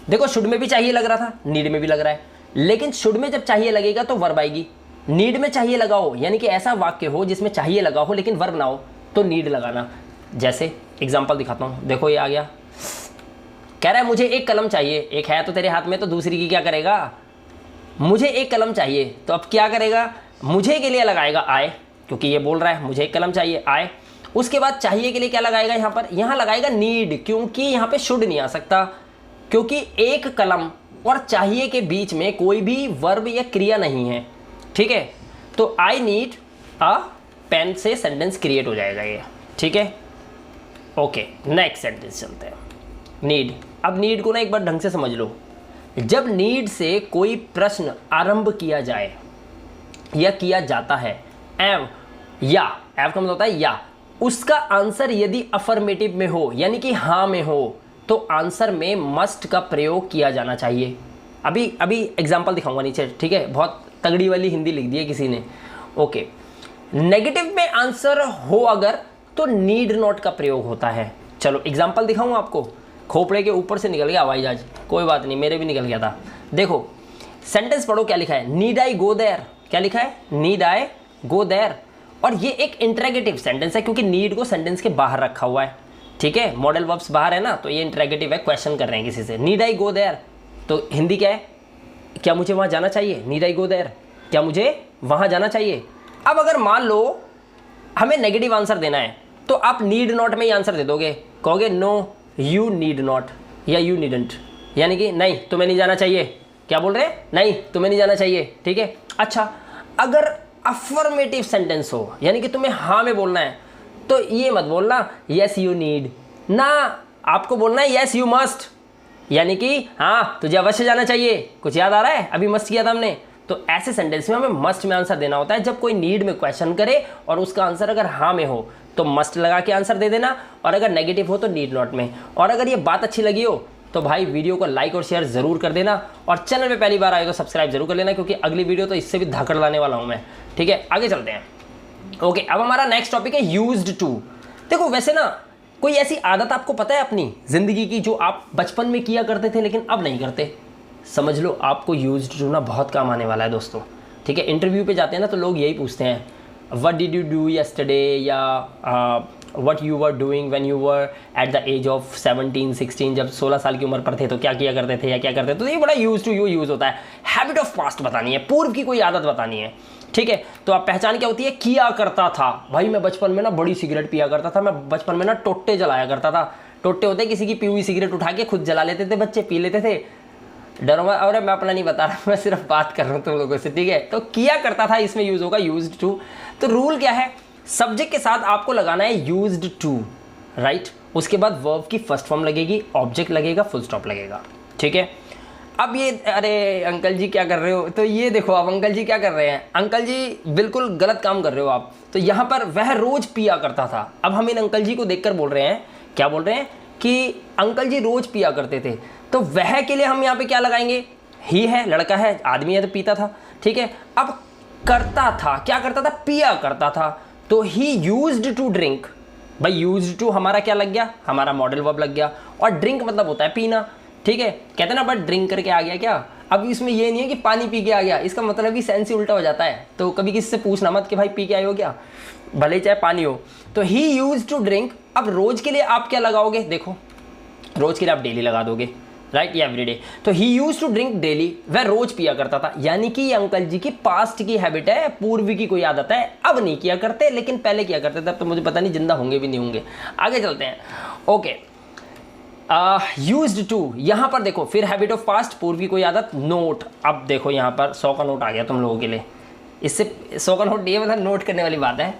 देखो शुड में भी चाहिए लग रहा था, नीड में भी लग रहा है, लेकिन शुड में जब चाहिए लगेगा तो वर्ब आएगी, नीड में चाहिए लगाओ यानी कि ऐसा वाक्य हो जिसमें चाहिए लगा हो लेकिन वर्ब ना हो तो नीड लगाना। जैसे एग्जाम्पल दिखाता हूँ, देखो ये आ गया, कह रहा है मुझे एक कलम चाहिए, एक है तो तेरे हाथ में तो दूसरी की क्या करेगा, मुझे एक कलम चाहिए, तो अब क्या करेगा, मुझे के लिए लगाएगा आए, क्योंकि ये बोल रहा है मुझे एक कलम चाहिए, आए। उसके बाद चाहिए के लिए क्या लगाएगा यहाँ पर, यहाँ लगाएगा नीड, क्योंकि यहाँ पे शुड नहीं आ सकता, क्योंकि एक कलम और चाहिए के बीच में कोई भी वर्ब या क्रिया नहीं है, ठीक है। तो आई नीड अ पेन से सेंटेंस क्रिएट हो जाएगा ये, ठीक है। ओके, नेक्स्ट सेंटेंस चलते हैं। नीड, अब नीड को ना एक बार ढंग से समझ लो। जब नीड से कोई प्रश्न आरंभ किया जाए या किया जाता है, एव या, एव का मतलब होता है या, उसका आंसर यदि अफर्मेटिव में हो यानी कि हाँ में हो, तो आंसर में मस्ट का प्रयोग किया जाना चाहिए। अभी एग्जांपल दिखाऊंगा नीचे, ठीक है, बहुत तगड़ी वाली हिंदी लिख दी है किसी ने। ओके, नेगेटिव में आंसर हो अगर तो नीड नॉट का प्रयोग होता है। चलो एग्जांपल दिखाऊं आपको, खोपड़े के ऊपर से निकल गया हवाई जहाज, कोई बात नहीं, मेरे भी निकल गया था। देखो सेंटेंस पढ़ो, क्या लिखा है, नीड आई गो देयर, क्या लिखा है, नीड आई गो देयर। और ये एक इंटरेगेटिव सेंटेंस है क्योंकि नीड को सेंटेंस के बाहर रखा हुआ है, ठीक है, मॉडल वर्ब्स बाहर है ना, तो ये इंटरेगेटिव है, क्वेश्चन कर रहे हैं किसी से। नीड आई गो देयर, तो हिंदी क्या है, क्या मुझे वहाँ जाना चाहिए, नीड आई गो देयर, क्या मुझे वहाँ जाना चाहिए। अब अगर मान लो हमें नेगेटिव आंसर देना है तो आप नीड नॉट में ही आंसर दे दोगे, कहोगे नो यू नीड नॉट या यू नीडंट, यानी कि नहीं तुम्हें नहीं जाना चाहिए। क्या बोल रहे हैं? नहीं तुम्हें नहीं जाना चाहिए, ठीक है। अच्छा, अगर अफर्मेटिव सेंटेंस हो, यानी कि तुम्हें हाँ में बोलना है, तो ये मत बोलना यस यू नीड, ना आपको बोलना है यस यू मस्ट, यानी कि हाँ तुझे अवश्य जाना चाहिए। कुछ याद आ रहा है? अभी मस्ट किया था हमने। तो ऐसे सेंटेंस में हमें मस्ट में आंसर देना होता है। जब कोई नीड में क्वेश्चन करे और उसका आंसर अगर हाँ में हो तो मस्ट लगा के आंसर दे देना, और अगर नेगेटिव हो तो नीड नॉट में। और अगर ये बात अच्छी लगी हो तो भाई वीडियो को लाइक और शेयर जरूर कर देना, और चैनल पे पहली बार आए तो सब्सक्राइब जरूर कर लेना, क्योंकि अगली वीडियो तो इससे भी धाकड़ लाने वाला हूँ मैं, ठीक है। आगे चलते हैं। ओके, अब हमारा नेक्स्ट टॉपिक है यूज्ड टू। देखो वैसे ना कोई ऐसी आदत आपको पता है अपनी जिंदगी की जो आप बचपन में किया करते थे लेकिन अब नहीं करते? समझ लो आपको यूज्ड टू ना बहुत काम आने वाला है दोस्तों, ठीक है। इंटरव्यू पे जाते हैं ना तो लोग यही पूछते हैं what did you do yesterday, या what you were doing when you were at the age of 17-16, जब 16 साल की उम्र पर थे तो क्या किया करते थे या क्या करते थे। तो ये बड़ा यूज टू यूज होता है। हैबिट ऑफ पास्ट बतानी है, पूर्व की कोई आदत बतानी है, ठीक है। तो आप पहचान क्या होती है? किया करता था। भाई मैं बचपन में ना बड़ी सिगरेट पिया करता था, मैं बचपन में ना टोट्टे जलाया करता था। टोट्टे होते किसी की पी हुई सिगरेट उठा के खुद जला लेते थे बच्चे, पी लेते थे। डरो मत, अरे मैं अपना नहीं बता रहा, मैं सिर्फ बात कर रहा हूँ तुम लोगों से, ठीक है। तो किया करता था इसमें यूज होगा यूज्ड टू। तो रूल क्या है? सब्जेक्ट के साथ आपको लगाना है यूज्ड टू, राइट। उसके बाद वर्ब की फर्स्ट फॉर्म लगेगी, ऑब्जेक्ट लगेगा, फुल स्टॉप लगेगा, ठीक है। अब ये अरे अंकल जी क्या कर रहे हो? तो ये देखो अब अंकल जी क्या कर रहे हैं। अंकल जी बिल्कुल गलत काम कर रहे हो आप। तो यहाँ पर वह रोज पिया करता था। अब हम इन अंकल जी को देखकर बोल रहे हैं, क्या बोल रहे हैं कि अंकल जी रोज पिया करते थे। तो वह के लिए हम यहाँ पे क्या लगाएंगे? ही है, लड़का है, आदमी है तो पीता था, ठीक है। अब करता था, क्या करता था? पिया करता था। तो ही यूज्ड टू ड्रिंक। भाई यूज्ड टू हमारा क्या लग गया? हमारा मॉडल वर्ब लग गया। और ड्रिंक मतलब होता है पीना, ठीक है। कहते ना बट ड्रिंक करके आ गया क्या? अब इसमें ये नहीं है कि पानी पी के आ गया, इसका मतलब ही सेंस ही उल्टा हो जाता है। तो कभी किसी से पूछना मत कि भाई पी के आए हो क्या, भले ही चाहे पानी हो। तो ही यूज्ड टू ड्रिंक। अब रोज के लिए आप क्या लगाओगे? देखो रोज के लिए आप डेली लगा दोगे, राइट, या एवरीडे। तो he used to drink daily, वह रोज पिया करता था। यानी कि अंकल जी की पास्ट की हैबिट है, पूर्व की कोई आदत है। अब नहीं किया करते लेकिन पहले किया करते थे। अब तो मुझे पता नहीं जिंदा होंगे भी नहीं होंगे। आगे चलते हैं। ओके, यूज्ड टू, यहाँ पर देखो फिर हैबिट ऑफ पास्ट, पूर्व की कोई आदत, नोट। अब देखो यहाँ पर 100 का नोट आ गया तुम लोगों के लिए। इससे 100 का नोट ये मतलब नोट करने वाली बात है।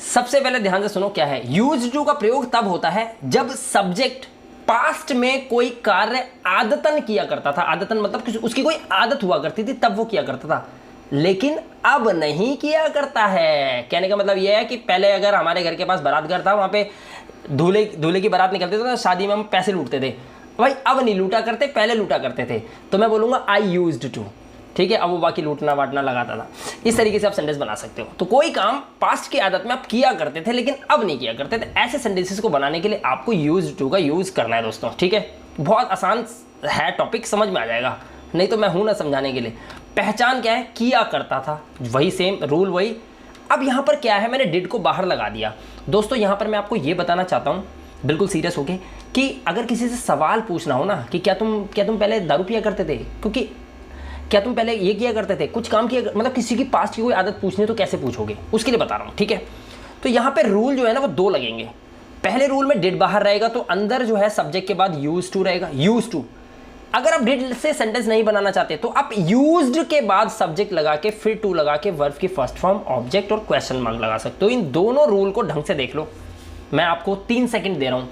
सबसे पहले ध्यान से सुनो क्या है। यूज्ड टू का प्रयोग तब होता है जब सब्जेक्ट पास्ट में कोई कार्य आदतन किया करता था। आदतन मतलब उसकी कोई आदत हुआ करती थी तब वो किया करता था, लेकिन अब नहीं किया करता है। कहने का मतलब ये है कि पहले अगर हमारे घर के पास बारात घर था, वहाँ पे दूल्हे की बारात निकलते थे तो शादी में हम पैसे लूटते थे। भाई अब नहीं लूटा करते, पहले लूटा करते थे। तो मैं बोलूँगा आई यूज्ड टू, ठीक है। अब वो बाकी लूटना वाटना लगाता था। इस तरीके से आप सेंटेंस बना सकते हो। तो कोई काम पास्ट की आदत में आप किया करते थे लेकिन अब नहीं किया करते थे, ऐसे सेंटेंसेस को बनाने के लिए आपको यूज्ड टू का यूज़ करना है दोस्तों, ठीक है। बहुत आसान है, टॉपिक समझ में आ जाएगा, नहीं तो मैं हूँ ना समझाने के लिए। पहचान क्या है? किया करता था, वही सेम रूल वही। अब यहाँ पर क्या है, मैंने डिड को बाहर लगा दिया। दोस्तों यहाँ पर मैं आपको ये बताना चाहता हूँ बिल्कुल सीरियस होके कि अगर किसी से सवाल पूछना हो ना कि क्या तुम पहले दारू पिया करते थे, क्योंकि क्या तुम पहले ये किया करते थे, कुछ काम किया, मतलब किसी की पास्ट की कोई आदत पूछनी तो कैसे पूछोगे, उसके लिए बता रहा हूँ, ठीक है। तो यहाँ पे रूल जो है ना वो 2 लगेंगे। पहले रूल में डिड बाहर रहेगा तो अंदर जो है सब्जेक्ट के बाद यूज्ड टू रहेगा, यूज्ड टू। अगर आप डिड से सेंटेंस नहीं बनाना चाहते तो आप यूज्ड के बाद सब्जेक्ट लगा के फिर टू लगा के वर्ब की फर्स्ट फॉर्म, ऑब्जेक्ट और क्वेश्चन मार्क लगा सकते हो। इन दोनों रूल को ढंग से देख लो। मैं आपको 3 सेकंड दे रहा हूं।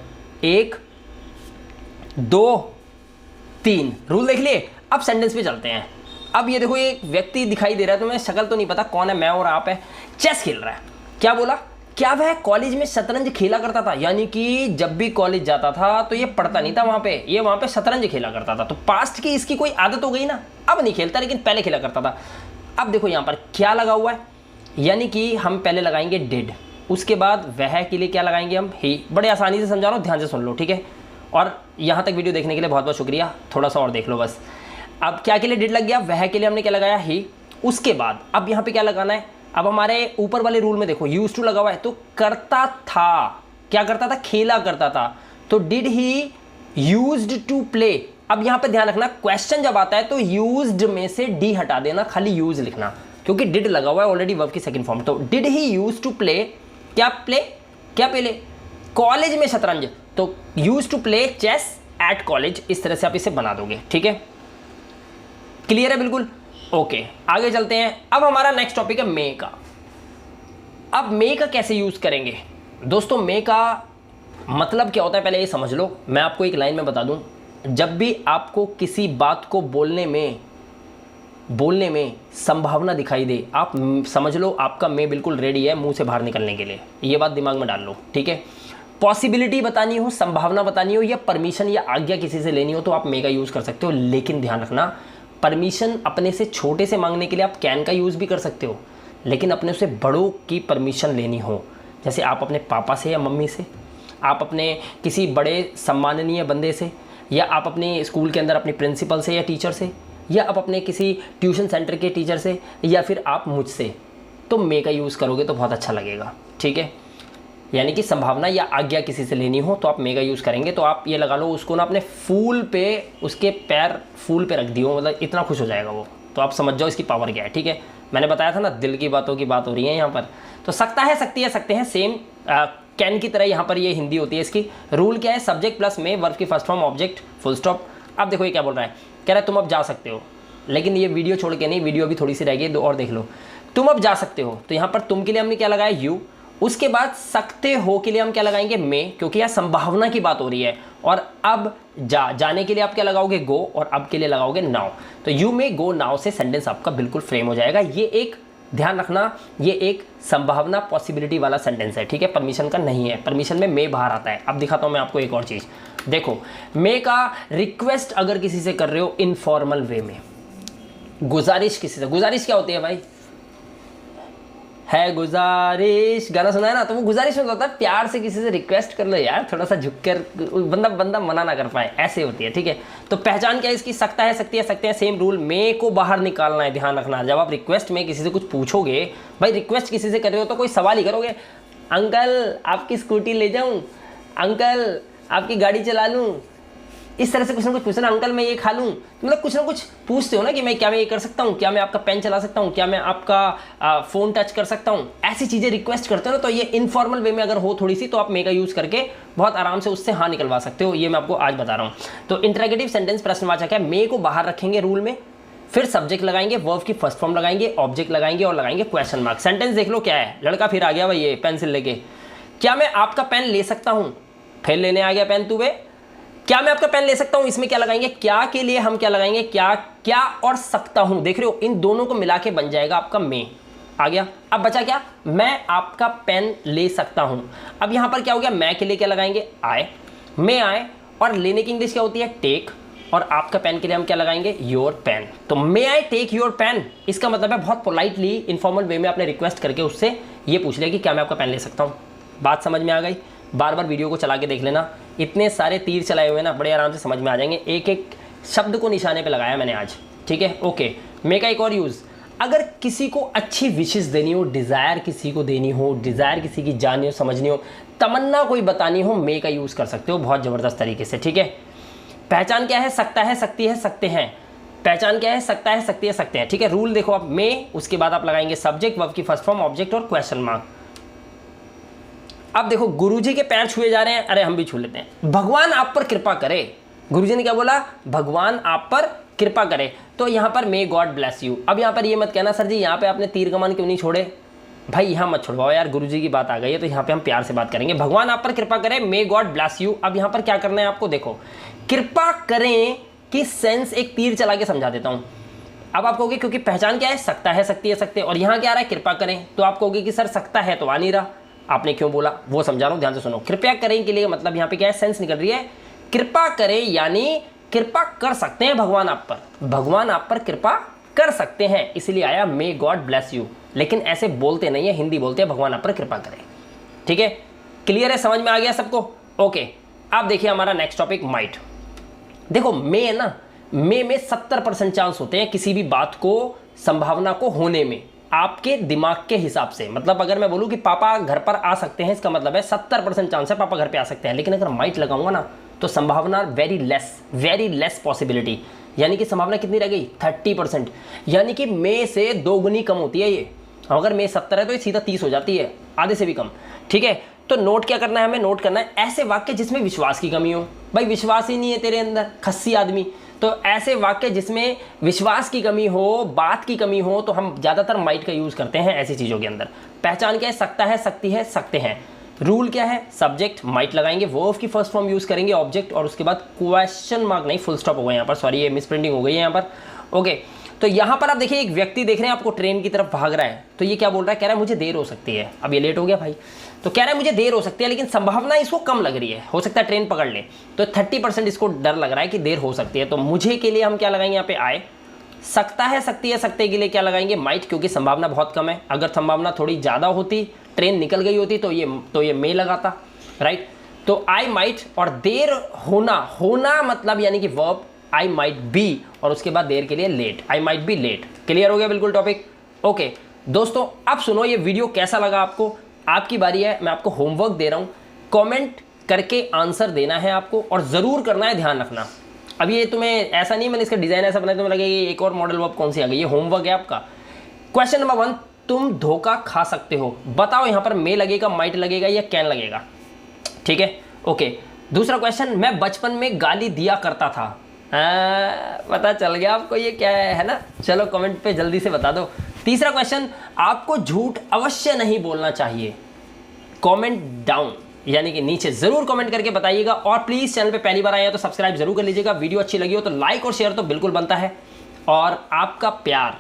1 2 3 रूल देख लिए। अब सेंटेंस पे चलते हैं। अब ये देखो, एक व्यक्ति दिखाई दे रहा है, तुम्हें शक्ल तो नहीं पता कौन है, मैं और आप है। चेस खेल रहा है। क्या बोला? क्या वह कॉलेज में शतरंज खेला करता था? यानी कि जब भी कॉलेज जाता था तो ये पढ़ता नहीं था वहां पे, ये वहां पे शतरंज खेला करता था। तो पास्ट की इसकी कोई आदत हो गई ना, अब नहीं खेलता लेकिन पहले खेला करता था। अब देखो यहाँ पर क्या लगा हुआ है, यानी कि हम पहले लगाएंगे डिड, उसके बाद वह के लिए क्या लगाएंगे हम? ही। बड़े आसानी से समझा रहा हूँ, ध्यान से सुन लो, ठीक है। और यहाँ तक वीडियो देखने के लिए बहुत बहुत शुक्रिया, थोड़ा सा और देख लो बस। अब क्या के लिए डिड लग गया, वह के लिए हमने क्या लगाया? ही। उसके बाद अब यहाँ पे क्या लगाना है? अब हमारे ऊपर वाले रूल में देखो यूज्ड टू लगा हुआ है, तो करता था, क्या करता था? खेला करता था। तो did he used to play. अब यहाँ पे ध्यान रखना, क्वेश्चन जब आता है तो यूज्ड में से डी हटा देना, खाली यूज लिखना, क्योंकि डिड लगा हुआ है ऑलरेडी वर्ब की सेकंड फॉर्म। तो did he used to play, क्या प्ले, क्या प्ले? कॉलेज में शतरंज, तो use to play chess at college, इस तरह से आप इसे बना दोगे। ठीक है, क्लियर है बिल्कुल। ओके, आगे चलते हैं। अब हमारा नेक्स्ट टॉपिक है मे का। अब मे का कैसे यूज करेंगे दोस्तों? मे का मतलब क्या होता है पहले ये समझ लो। मैं आपको एक लाइन में बता दूं, जब भी आपको किसी बात को बोलने में संभावना दिखाई दे, आप समझ लो आपका मे बिल्कुल रेडी है मुंह से बाहर निकलने के लिए। ये बात दिमाग में डाल लो, ठीक है। पॉसिबिलिटी बतानी हो, संभावना बतानी हो, या परमिशन या आज्ञा किसी से लेनी हो, तो आप मे का यूज़ कर सकते हो। लेकिन ध्यान रखना, परमिशन अपने से छोटे से मांगने के लिए आप कैन का यूज़ भी कर सकते हो, लेकिन अपने से बड़ों की परमिशन लेनी हो, जैसे आप अपने पापा से या मम्मी से, आप अपने किसी बड़े सम्माननीय बंदे से, या आप अपने स्कूल के अंदर अपने प्रिंसिपल से या टीचर से, या आप अपने किसी ट्यूशन सेंटर के टीचर से, या फिर आप मुझसे, तो मे का यूज़ करोगे तो बहुत अच्छा लगेगा। ठीक है, यानी कि संभावना या आज्ञा किसी से लेनी हो तो आप मे का यूज़ करेंगे। तो आप ये लगा लो उसको ना अपने फूल पे, उसके पैर फूल पे रख दियो, मतलब इतना खुश हो जाएगा वो। तो आप समझ जाओ इसकी पावर क्या है। ठीक है, मैंने बताया था ना दिल की बातों की बात हो रही है यहाँ पर। तो सकता है, सकती है, सकते हैं, सेम कैन की तरह यहाँ पर ये हिंदी होती है। इसकी रूल क्या है? सब्जेक्ट प्लस में, वर्ब की first form, object, full stop. अब देखो ये क्या बोल रहा है, कह रहा है तुम अब जा सकते हो। लेकिन ये वीडियो छोड़ के नहीं, वीडियो अभी थोड़ी सी रह गई, दो और देख लो। तुम अब जा सकते हो, तो यहाँ पर तुम के लिए हमने क्या लगाया? यू। उसके बाद सकते हो के लिए हम क्या लगाएंगे? मे, क्योंकि यह संभावना की बात हो रही है। और अब जाने के लिए आप क्या लगाओगे? गो। और अब के लिए लगाओगे नाउ। तो यू मे गो नाउ से सेंटेंस आपका बिल्कुल फ्रेम हो जाएगा। ये एक ध्यान रखना, ये एक संभावना, पॉसिबिलिटी वाला सेंटेंस है। ठीक है, परमिशन का नहीं है। परमिशन में मे बाहर आता है। अब दिखाता हूं मैं आपको एक और चीज। देखो, मे का रिक्वेस्ट अगर किसी से कर रहे हो इनफॉर्मल वे में, गुजारिश किसी से, गुजारिश क्या होती है भाई? है गुजारिश, गाना सुना है ना, तो वो गुजारिश में होता है प्यार से किसी से रिक्वेस्ट कर लो यार, थोड़ा सा झुककर, बंदा मना ना कर पाए, ऐसे होती है। ठीक है, तो पहचान क्या है इसकी? सकता है, सकती है, सकते हैं, सेम रूल। मे को बाहर निकालना है, ध्यान रखना। जब आप रिक्वेस्ट में किसी से कुछ पूछोगे, भाई रिक्वेस्ट किसी से कर रहे हो तो कोई सवाल ही करोगे, अंकल आपकी स्कूटी ले जाऊं, अंकल आपकी गाड़ी चला लूं, इस तरह से कुछ ना कुछ पूछना। अंकल मैं ये खा लूँ, मतलब कुछ ना कुछ पूछते हो ना कि मैं क्या, मैं ये कर सकता हूँ, क्या मैं आपका पेन चला सकता हूँ, क्या मैं आपका फ़ोन टच कर सकता हूँ, ऐसी चीज़ें रिक्वेस्ट करते हो ना। तो ये इनफॉर्मल वे में अगर हो थोड़ी सी, तो आप मे का यूज़ करके बहुत आराम से उससे हाँ निकलवा सकते हो। ये मैं आपको आज बता रहा हूँ। तो इंटरोगेटिव सेंटेंस प्रश्नवाचक है, मे को बाहर रखेंगे रूल में, फिर सब्जेक्ट लगाएंगे, वर्ब की फर्स्ट फॉर्म लगाएंगे, ऑब्जेक्ट लगाएंगे और लगाएंगे क्वेश्चन मार्क। सेंटेंस देख लो क्या है, लड़का फिर आ गया भाई ये पेंसिल लेके, क्या मैं आपका पेन ले सकता हूँ? फिर लेने आ गया पेन तू बे, क्या मैं आपका पेन ले सकता हूं? इसमें क्या लगाएंगे? क्या के लिए हम क्या लगाएंगे? क्या, क्या और सकता हूं। देख रहे हो, इन दोनों को मिला के बन जाएगा आपका मे। आ गया। अब बचा क्या? मैं आपका पेन ले सकता हूं। अब यहां पर क्या हो गया? मैं के लिए क्या लगाएंगे? आए, मे आए। और लेने की इंग्लिश क्या होती है? टेक। और आपका पेन के लिए हम क्या लगाएंगे? Your pen. तो may I take your pen, इसका मतलब है बहुत पोलाइटली इनफॉर्मल वे में आपने रिक्वेस्ट करके उससे ये पूछ लिया कि क्या मैं आपका पेन ले सकता हूं। बात समझ में आ गई? बार बार वीडियो को चला के देख लेना, इतने सारे तीर चलाए हुए ना, बड़े आराम से समझ में आ जाएंगे। एक एक शब्द को निशाने पे लगाया मैंने आज। ठीक है, ओके। मे का एक और यूज़, अगर किसी को अच्छी विशेष देनी हो, डिज़ायर किसी को देनी हो, डिज़ायर किसी की जाननी हो, समझनी हो, तमन्ना कोई बतानी हो, मे का यूज़ कर सकते हो बहुत ज़बरदस्त तरीके से। ठीक है, पहचान क्या है? सकता है, सकती है, सकते हैं। पहचान क्या है? सकता है, सकती है, सकते हैं। ठीक है, रूल देखो आप, मे, उसके बाद आप लगाएंगे सब्जेक्ट, वर्ब की फर्स्ट फॉर्म, ऑब्जेक्ट और क्वेश्चन मार्क। अब देखो, गुरुजी के पैर छुए जा रहे हैं, अरे हम भी छू लेते हैं। भगवान आप पर कृपा करे, गुरुजी ने क्या बोला? भगवान आप पर कृपा करे। तो यहाँ पर मे गॉड ब्लेस यू। अब यहाँ पर ये मत कहना सर जी यहाँ पे आपने तीर कमान क्यों नहीं छोड़े, भाई यहाँ मत छोड़वाओ यार, गुरुजी की बात आ गई है तो यहाँ पे हम प्यार से बात करेंगे। भगवान आप पर कृपा करें, मे गॉड ब्लेस यू। अब यहाँ पर क्या करना है आपको? देखो, कृपा करें कि सेंस एक तीर चला के समझा देता हूँ। अब आप कहोगे क्योंकि पहचान क्या है? सकता है, सकती है, सकते, और यहाँ क्या आ रहा है? कृपा करें। तो आप कहोगे कि सर सकता है तो आ नहीं रहा, आपने क्यों बोला? वो समझा रहा हूं, ध्यान से सुनो। कृपया करें के लिए मतलब यहाँ पे क्या है? सेंस निकल रही है। कृपा करें यानी कृपा कर सकते हैं भगवान आप पर, भगवान आप पर कृपा कर सकते हैं, इसलिए आया मे गॉड ब्लेस यू। लेकिन ऐसे बोलते नहीं है, हिंदी बोलते हैं भगवान आप पर कृपा करें। ठीक है, क्लियर है? समझ में आ गया सबको? ओके। अब देखिए हमारा नेक्स्ट टॉपिक, माइट। देखो मे है ना, मे में 70% चांस होते हैं किसी भी बात को, संभावना को होने में, आपके दिमाग के हिसाब से। मतलब अगर मैं बोलूं कि पापा घर पर आ सकते हैं, इसका मतलब है 70% चांस है पापा घर पे आ सकते हैं। लेकिन अगर माइट लगाऊंगा ना, तो संभावना वेरी लेस पॉसिबिलिटी, यानी कि संभावना कितनी रह गई? 30%, यानी कि मे से 2 गुनी कम होती है ये। अगर मे 70 है तो ये सीधा 30 हो जाती है, आधे से भी कम। ठीक है, तो नोट क्या करना है हमें, नोट करना है ऐसे वाक्य जिसमें विश्वास की कमी हो। भाई विश्वास ही नहीं है तेरे अंदर, खस्सी आदमी, तो ऐसे वाक्य जिसमें विश्वास की कमी हो, बात की कमी हो, तो हम ज़्यादातर माइट का यूज़ करते हैं ऐसी चीज़ों के अंदर। पहचान क्या है, सकता है, सकती है, सकते हैं। रूल क्या है, सब्जेक्ट माइट लगाएंगे, वर्ब की फर्स्ट फॉर्म यूज़ करेंगे ऑब्जेक्ट, और उसके बाद क्वेश्चन मार्क नहीं, फुल स्टॉप हो गया यहाँ पर, सॉरी ये मिस प्रिंटिंग हो गई है यहाँ पर। ओके, तो यहाँ पर आप देखिए एक व्यक्ति देख रहे हैं आपको ट्रेन की तरफ भाग रहा है, तो ये क्या बोल रहा है, कह रहा है मुझे देर हो सकती है। अब ये लेट हो गया भाई, तो कह रहा है मुझे देर हो सकती है, लेकिन संभावना इसको कम लग रही है, हो सकता है ट्रेन पकड़ ले, तो 30% इसको डर लग रहा है कि देर हो सकती है। तो मुझे के लिए हम क्या लगाएंगे यहाँ पे आए, सकता है, सकती है, सकते के लिए क्या लगाएंगे माइट, क्योंकि संभावना बहुत कम है। अगर संभावना थोड़ी ज़्यादा होती, ट्रेन निकल गई होती, तो ये मे लगाता, राइट। तो आई माइट, और देर होना, होना मतलब यानी कि वर्ब आई माइट बी, और उसके बाद देर के लिए late, I might be late. Clear हो गया बिल्कुल टॉपिक। ओके दोस्तों, अब सुनो ये वीडियो कैसा लगा आपको, आपकी बारी है, मैं आपको होमवर्क दे रहा हूँ, कमेंट करके आंसर देना है आपको, और ज़रूर करना है, ध्यान रखना। अब ये तुम्हें ऐसा नहीं, मैंने इसका डिज़ाइन ऐसा बनाया तुम्हें लगेगा एक और मॉडल वर्ब कौन सी आ गई, ये होमवर्क है आपका। क्वेश्चन नंबर 1, तुम धोखा खा सकते हो, बताओ यहाँ पर मे लगेगा, माइट लगेगा या कैन लगेगा, ठीक है। ओके, दूसरा क्वेश्चन, मैं बचपन में गाली दिया करता था, पता चल गया आपको ये क्या है ना, चलो कमेंट पे जल्दी से बता दो। तीसरा क्वेश्चन, आपको झूठ अवश्य नहीं बोलना चाहिए, कमेंट डाउन यानी कि नीचे जरूर कमेंट करके बताइएगा, और प्लीज चैनल पे पहली बार आए हैं तो सब्सक्राइब जरूर कर लीजिएगा। वीडियो अच्छी लगी हो तो लाइक और शेयर तो बिल्कुल बनता है, और आपका प्यार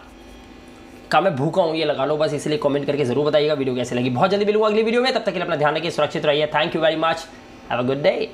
का मैं भूखा हूँ ये लगा लो बस, इसलिए कमेंट करके जरूर बताइएगा वीडियो कैसे लगी। बहुत जल्दी मिलूंगा अगली वीडियो में, तब तक के लिए अपना ध्यान रखिए, सुरक्षित रहिए। Thank you very much, have a good day.